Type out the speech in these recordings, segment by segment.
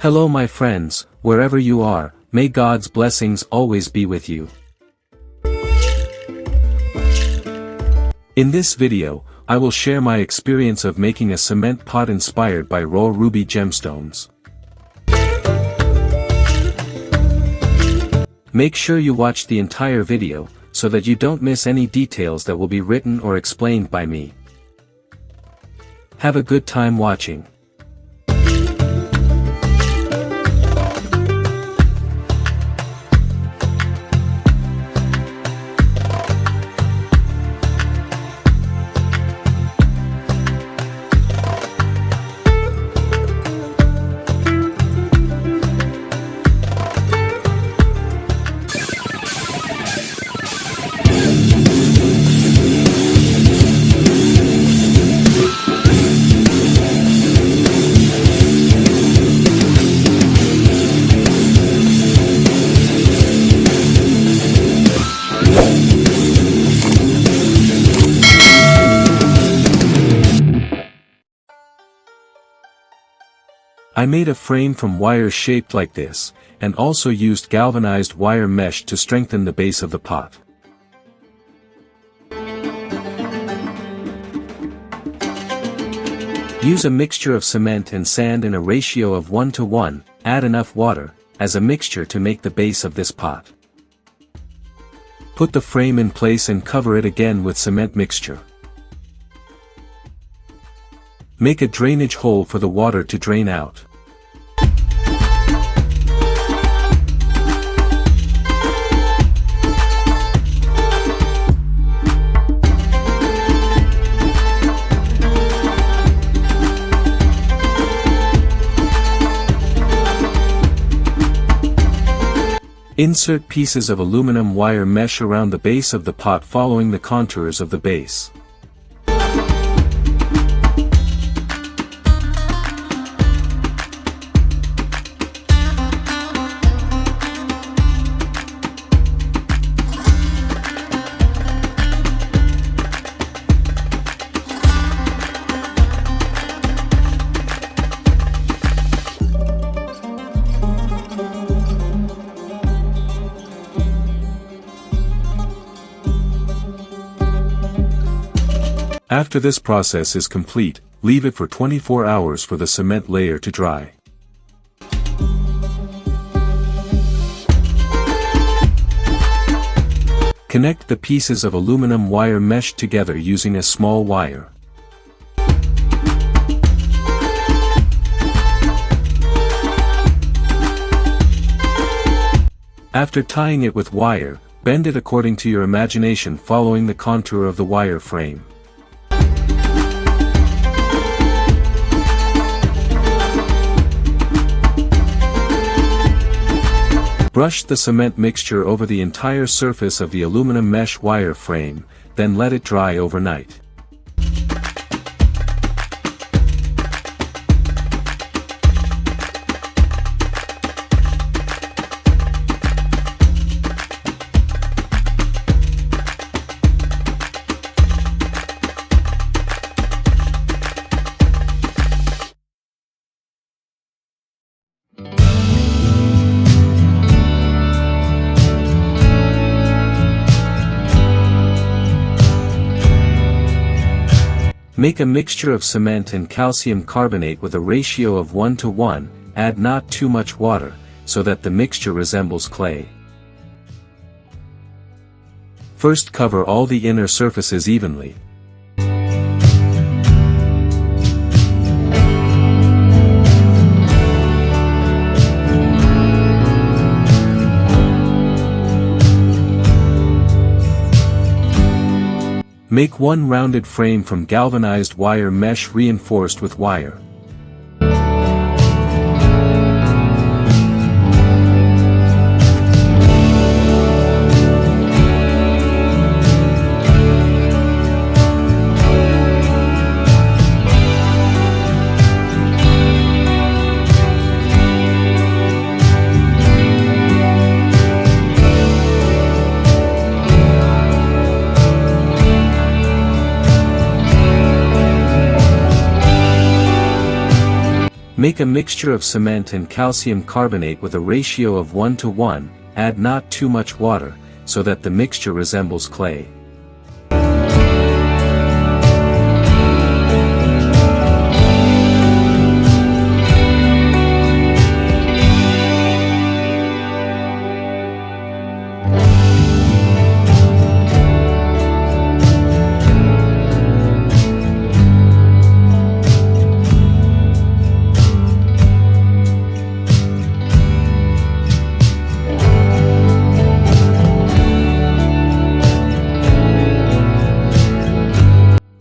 Hello my friends, wherever you are, may God's blessings always be with you. In this video, I will share my experience of making a cement pot inspired by raw ruby gemstones. Make sure you watch the entire video, so that you don't miss any details that will be written or explained by me. Have a good time watching. I made a frame from wire shaped like this, and also used galvanized wire mesh to strengthen the base of the pot. Use a mixture of cement and sand in a ratio of 1:1, add enough water, as a mixture to make the base of this pot. Put the frame in place and cover it again with cement mixture. Make a drainage hole for the water to drain out. Insert pieces of aluminum wire mesh around the base of the pot following the contours of the base. After this process is complete, leave it for 24 hours for the cement layer to dry. Connect the pieces of aluminum wire mesh together using a small wire. After tying it with wire, bend it according to your imagination following the contour of the wire frame. Brush the cement mixture over the entire surface of the aluminum mesh wire frame, then let it dry overnight. Make a mixture of cement and calcium carbonate with a ratio of 1:1, add not too much water, so that the mixture resembles clay. First cover all the inner surfaces evenly. Make one rounded frame from galvanized wire mesh reinforced with wire. Make a mixture of cement and calcium carbonate with a ratio of 1 to 1, add not too much water, so that the mixture resembles clay.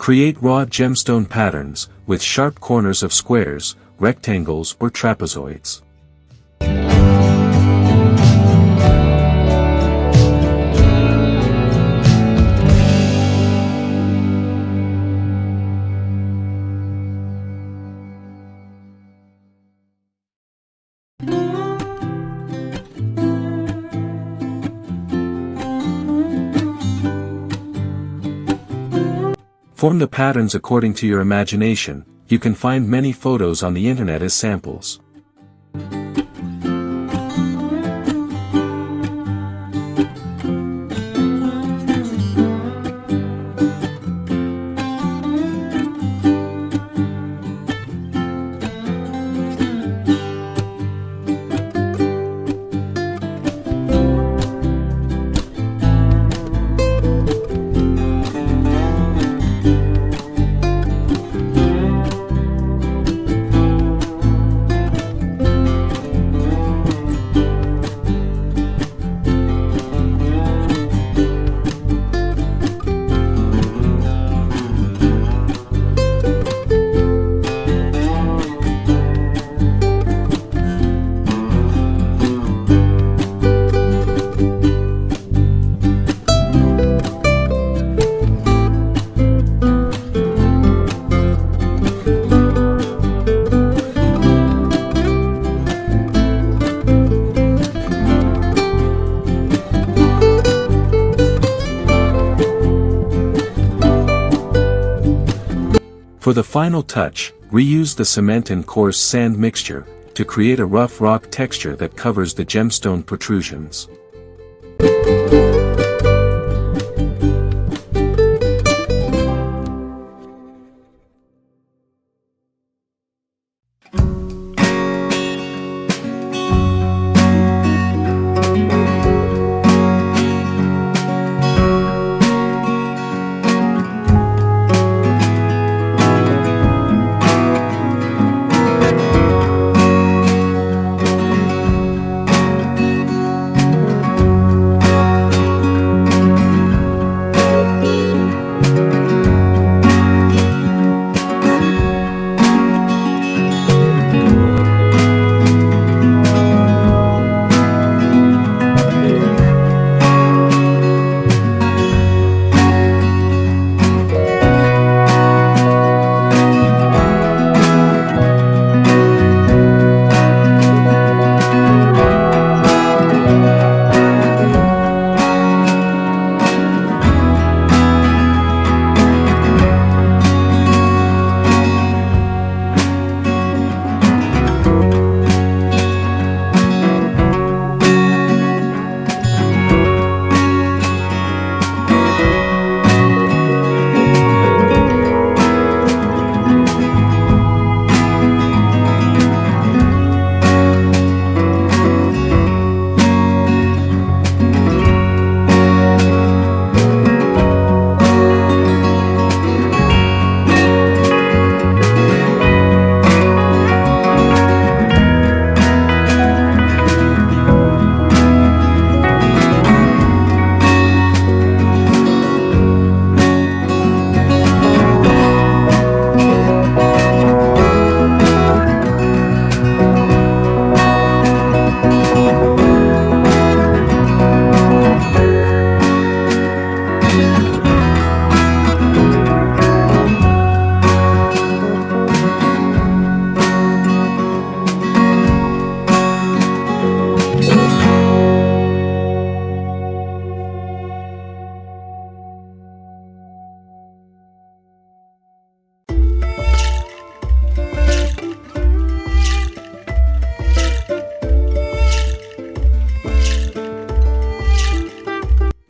Create raw gemstone patterns, with sharp corners of squares, rectangles or trapezoids. Form the patterns according to your imagination. You can find many photos on the internet as samples. For the final touch, reuse the cement and coarse sand mixture, to create a rough rock texture that covers the gemstone protrusions.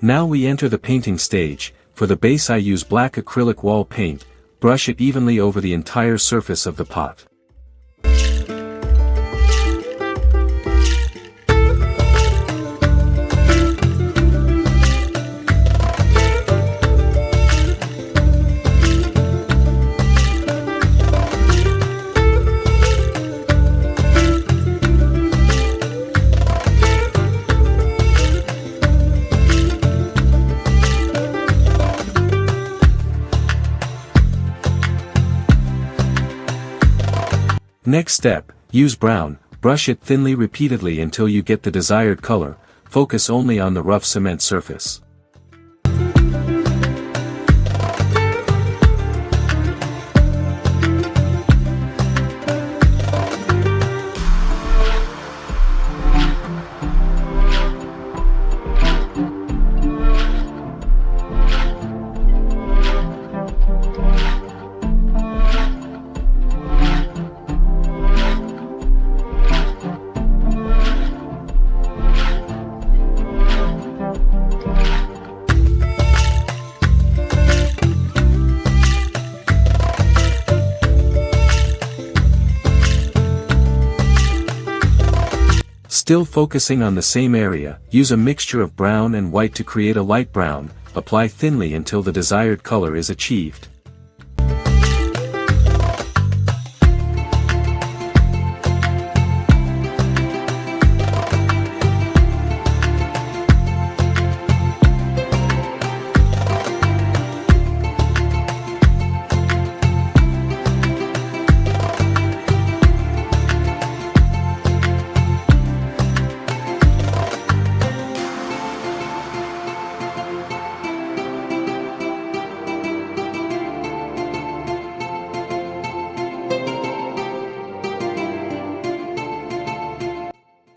Now we enter the painting stage. For the base I use black acrylic wall paint, brush it evenly over the entire surface of the pot. Next step, use brown, brush it thinly repeatedly until you get the desired color, focus only on the rough cement surface. Still focusing on the same area, use a mixture of brown and white to create a light brown, apply thinly until the desired color is achieved.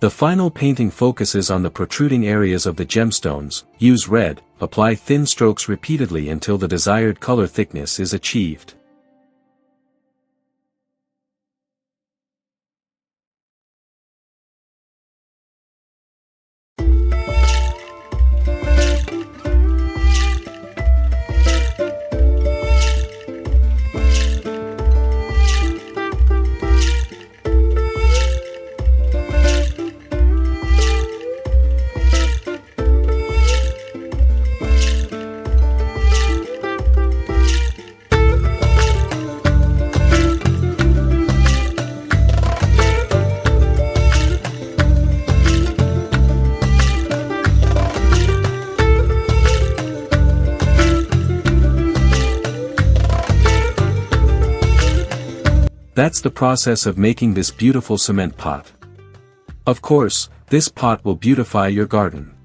The final painting focuses on the protruding areas of the gemstones. Use red, apply thin strokes repeatedly until the desired color thickness is achieved. That's the process of making this beautiful cement pot. Of course, this pot will beautify your garden.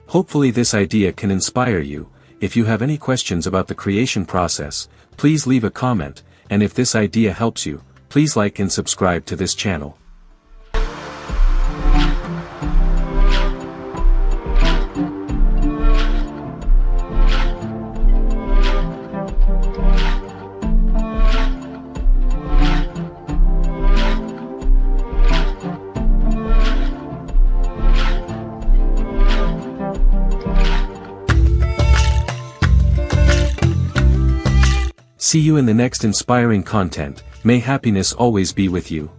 Hopefully this idea can inspire you. If you have any questions about the creation process, please leave a comment, and if this idea helps you, please like and subscribe to this channel. See you in the next inspiring content. May happiness always be with you.